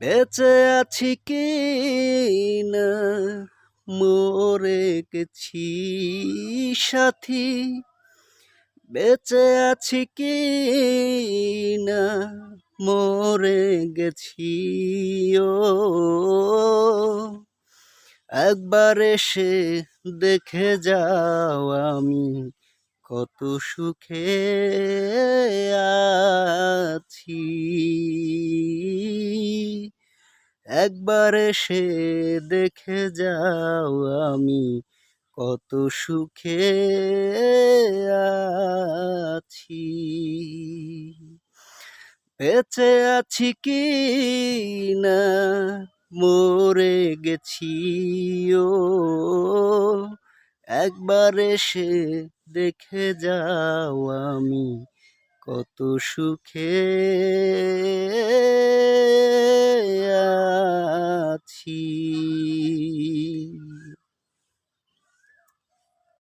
বেঁচে আছি কি না মরে গেছি সাথী, বেঁচে আছি কি না মরে গেছি। ও একবার এসে দেখে যাও আমি কত সুখে আছি। একবার এসে দেখে যাও আমি কত সুখে আছি। বেঁচে আছি কি না মরে গেছি। ও একবার এসে দেখে যাও আমি কত সুখে আছি।